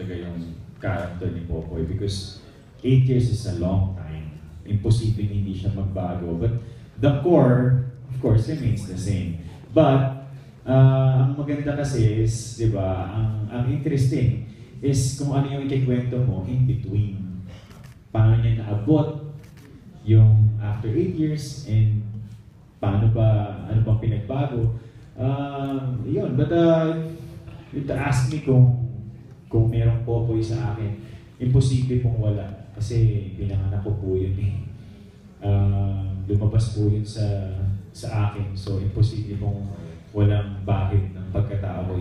talaga yung character ni Popoy because 8 years is a long time. Imposible hindi siya magbago. But the core, of course, remains the same. But ang maganda kasi is, di ba, ang interesting is kung ano yung ikikwento mo in between. Paano niya naabot yung after 8 years and paano ba, ano bang pinagbago. Yun, but to ask me kung merong Popoy sa akin, imposible pong wala. Kasi pinanganak ko po yun eh. Lumabas po yun sa akin. So, imposible pong walang bahid ng pagkatao ko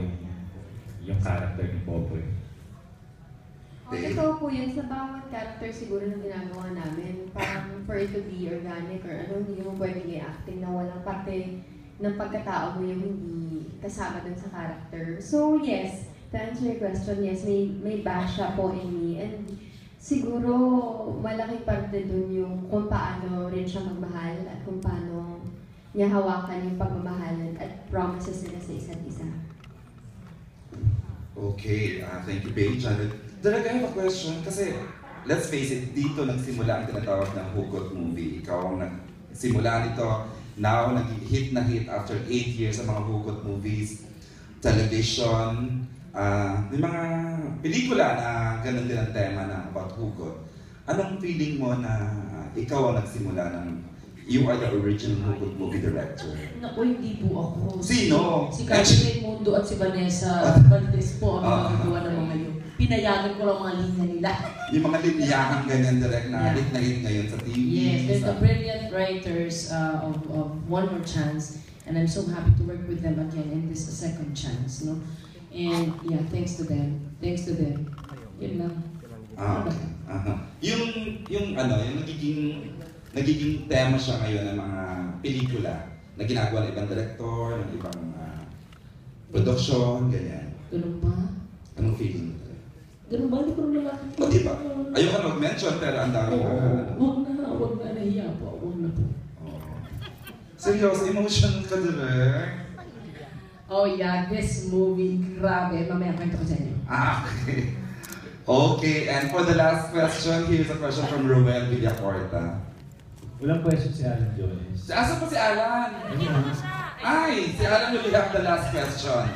yung character ni Popoy. Ito po yun, sa bawat character siguro na ginagawa namin, parang for it to be organic or ano, hindi mo pwedeng i-acting na walang parte ng pagkatao mo yung hindi kasama dun sa character. So yes, to answer your question, yes, may basha po in me. And siguro malaking parte dun yung kung paano rin siya magmahal at kung paano niya hawakan yung pagmamahalan at promises nila sa isa't isa. Okay, thank you, Paige. Direk, I have a question kasi let's face it, dito nagsimula ang tinatawag ng Hugot movie. Ikaw ang nagsimula nito. Now, nag-hit na hit after 8 years sa mga Hugot movies, television, may mga pelikula na ganun din ang tema na about Hugot. Anong feeling mo na ikaw ang nagsimula ng you are the original Hugot movie director? Naku, hindi po ako. Sino? Si Carmen Raimundo at si Vanessa Valdez po ang nagagawa ng mga yun. Pinayagan ko lang mga linya nila. Yung mga linyahan ganyan direct na hit na hit ngayon sa TV. Yes, there's the brilliant writers of One More Chance, and I'm so happy to work with them again in this second chance, no? And yeah, thanks to them. Thanks to them. Yun lang. Yung nagiging tema siya ngayon ng mga pelikula na ginagawa ng ibang director, ng ibang production, ganyan. Ganun ba? Anong feeling mo? Ganun ba? Hindi ko naman nakakita. O diba? Ayoko na mag-mention pero ang dami Huwag na, nahiya po. Huwag na po. Seryoso, emotional ka direct? Oh yeah, this movie, grabe. Mamaya kwento ko sa inyo. Okay. Okay, and for the last question, here's a question from Ruel Villacorta. Walang question si Alan Jones. Asa pa si Alan? Ay, si Alan will have the last question.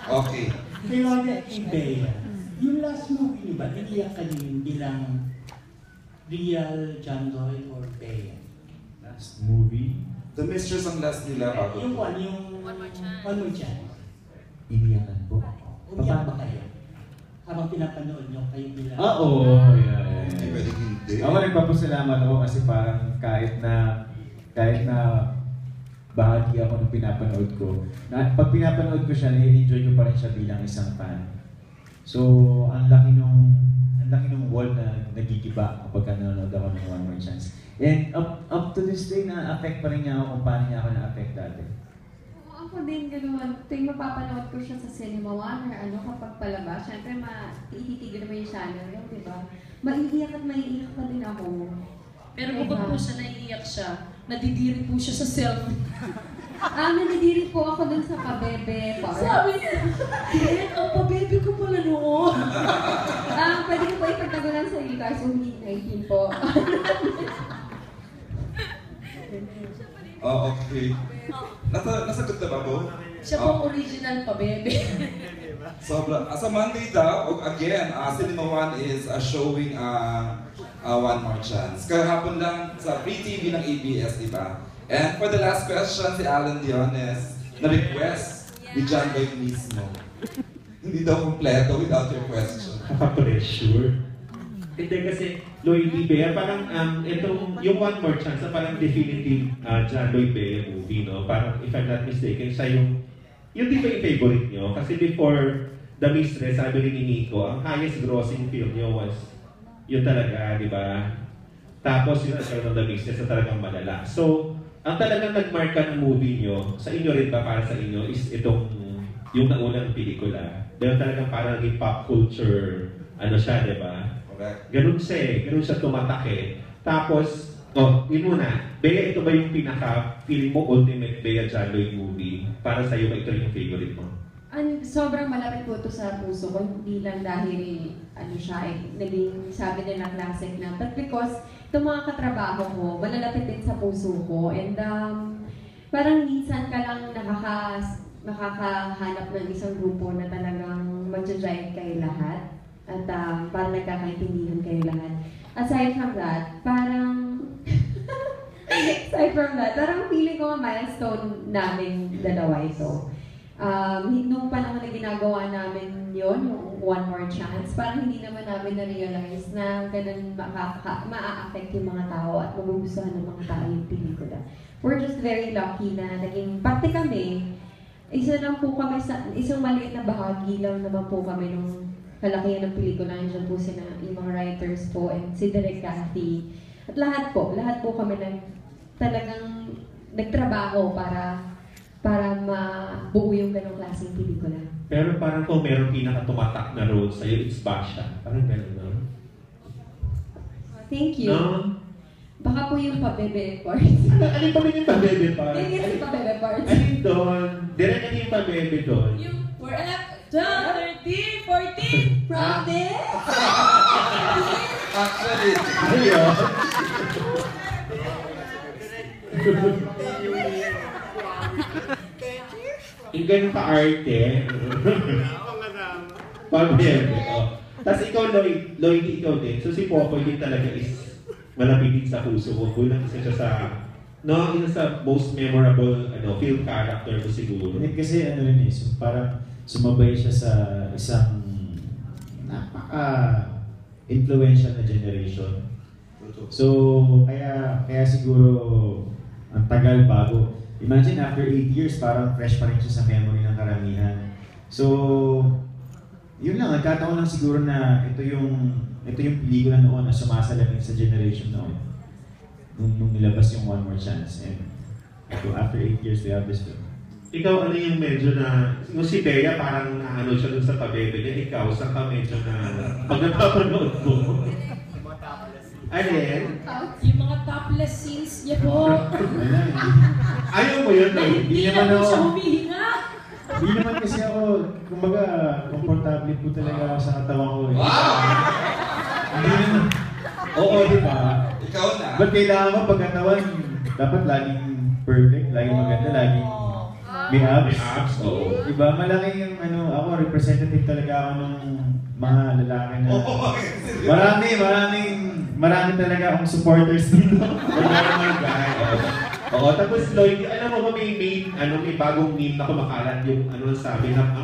Okay. Pero Bea, yung last movie niyo ba, iniyak ka din bilang real John Lloyd or Bea? Last movie? The Mistress ang last nila bago. Yung One More Chance. Iniyakan po. Umiyak ba kayo? Habang pinapanood nyo kayo bilang... Oo, yeah. Hindi pwedeng hindi. Ako nagpapasalamat ako kasi parang kahit na bahagi ako ng pinapanood ko. Pag pinapanood ko siya, nai-enjoy ko pa rin siya bilang isang fan. So, ang laki nung wall na nagigiba kapag nanonood ako ng One More Chance. And up to this day, na-affect pa rin niya ako kung paano niya ako na-affect dati. Ako din ganoon. Tuwing mapapanood ko siya sa Cinema One or ano kapag palabas, syempre ititigil naman yung channel yun, di ba? Maiiyak at maiiyak pa din ako. Pero bukod po sa naiiyak siya, nadidiri po siya sa cellphone. Nadidiri po ako dun sa pabebe part. Sabi niya, ang pabebe ko pala noon. Pwede ko po ipagtagulan sa iyo guys, hindi 19 po. Oh, okay. Nasagot na ba po? Siya po original pabebe. Sobra. Sa Monday daw, again, Cinema One is showing One More Chance. Kahapon lang sa Free TV ng ABS, di ba? And for the last question, si Alan Diones, na-request ni John Lloyd mismo. Hindi daw kompleto without your question. Pressure. Hindi kasi Lloyd Bea, parang itong yung One More Chance, parang definitive John Lloyd Bea movie, no? Parang if I'm not mistaken, siya yung di ba yung favorite nyo? Kasi before The Mistress, sabi rin ni Nico, ang highest grossing film nyo was yun talaga, di ba? Tapos yun ang The Mistress na talagang malala. So, ang talagang nagmarka ng movie nyo, sa inyo rin ba, para sa inyo, is itong yung naunang pelikula. Dahil talagang parang naging pop culture, ano siya, di ba? Correct. Ganun siya tumatak eh. Tapos, yun muna, Bea, ito ba yung pinaka-feeling mo ultimate Bea John Lloyd movie? Para sa'yo ba ito yung favorite mo? Sobrang malapit po ito sa puso ko, hindi lang dahil naging sabi nila classic na, but because itong mga katrabaho ko, malalapit din sa puso ko, and parang minsan ka lang makakahanap ng isang grupo na talagang mag-drive kayo lahat, at parang nagkakaintindihan kayo lahat. Aside from that, parang feeling ko milestone namin dalawa ito. Nung panahon na ginagawa namin yon, yung One More Chance, parang hindi naman namin na-realize na ganun ma-affect yung mga tao at magugustuhan ng mga tao yung pelikula. We're just very lucky na naging parte kami. Isang maliit na bahagi lang naman po kami nung kalakihan ng pelikula. Nandiyan po yung mga writers po and si Direk Cathy. At lahat po kami talagang nagtrabaho para mabuo yung ganong klaseng pelikula. Pero parang kung meron pinaka-tumatak na role sa'yo, it's Basha. Parang gano'n, no? Thank you. No? Baka po yung pabebe part. Alin pa rin yung pabebe part? Yung yung pabebe part. Alin doon? Direct ano yung pabebe doon? Yung 4, 12, 13, 14, promise! Actually, Ayun. Yung ganun ka-arte. Pabebe. Tapos ikaw, Lloyd, ikaw din. So si Popoy din talaga is malapit din sa puso ko. Kulang isa siya sa, isa sa most memorable film character mo siguro. Kasi parang sumabay siya sa isang napaka-influential na generation. So, kaya siguro ang tagal bago. Imagine after 8 years, parang fresh pa rin siya sa memory ng karamihan. So, yun lang, nagkataon lang siguro na ito yung pelikula noon na sumasalamin sa generation noon. Nung nilabas yung One More Chance. And after 8 years, they have this film. Ikaw, ano yung medyo na, yung si Bea parang naano siya dun sa pabebe niya, ikaw, saan ka medyo na, pag napapanood mo? Alin? Yung mga topless scenes niya po. Ayaw mo yun, eh. Hindi naman ako. Siya humihinga. Hindi naman kasi ako, kumbaga, komportable po talaga ako sa katawan ko. Eh. wow! Hindi naman. Oo, di ba? Ikaw na. Ba't kailangan mo pagkatawan, dapat laging perfect, laging maganda, laging may abs. May abs, oo. Diba? Malaki yung ako, representative talaga ako ng mga lalaki na. Marami talaga akong supporters dito. my God. Oo, tapos Lloyd, alam mo ba may bagong meme na kumakalat yung sabi ng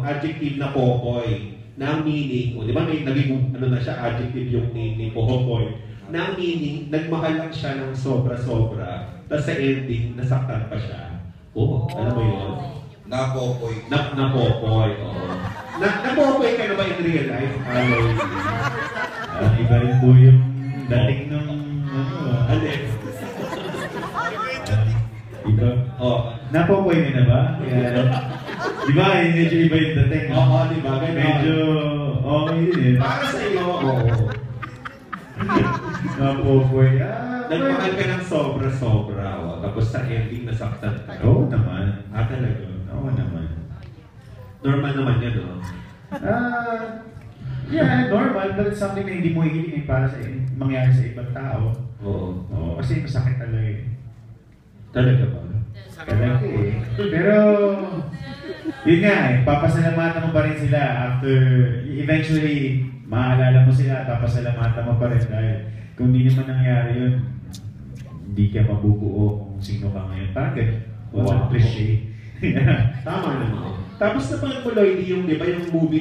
adjective na Popoy. Na meaning, di ba may naging na siya, adjective yung name ni Popoy. Na meaning, nagmahal lang siya ng sobra-sobra. Tapos sa ending, nasaktan pa siya. Oo, alam mo yun? Napopoy. Napopoy, oo. Napopoy ka na ba in real life? Lloyd? Iba rin po yung dating ng Alin? Iba. Napopoy mo na ba? Di ba? Medyo iba yung dating. Oo, di ba? Medyo okay yun eh. Para sa iyo, oo. Napopoy. Nagmahal ka ng sobra-sobra. Tapos sa ending, nasaktan ka. Oo naman. Talaga? Oo naman. Normal naman yan, no? Yeah, normal, but it's something na hindi mo hihiling para sa mangyari sa ibang tao. Oo. Kasi masakit talaga eh. Talaga ba? Talaga eh. Pero, yun nga eh, papasalamatan mo pa rin sila after, eventually, maaalala mo sila, papasalamatan mo pa rin dahil kung hindi naman nangyari yun, hindi ka mabubuo kung sino ka ngayon. Parang ganun. Wow. Cliché. Tama naman. Tapos napanood mo, Lloyd, yung, di ba, yung movie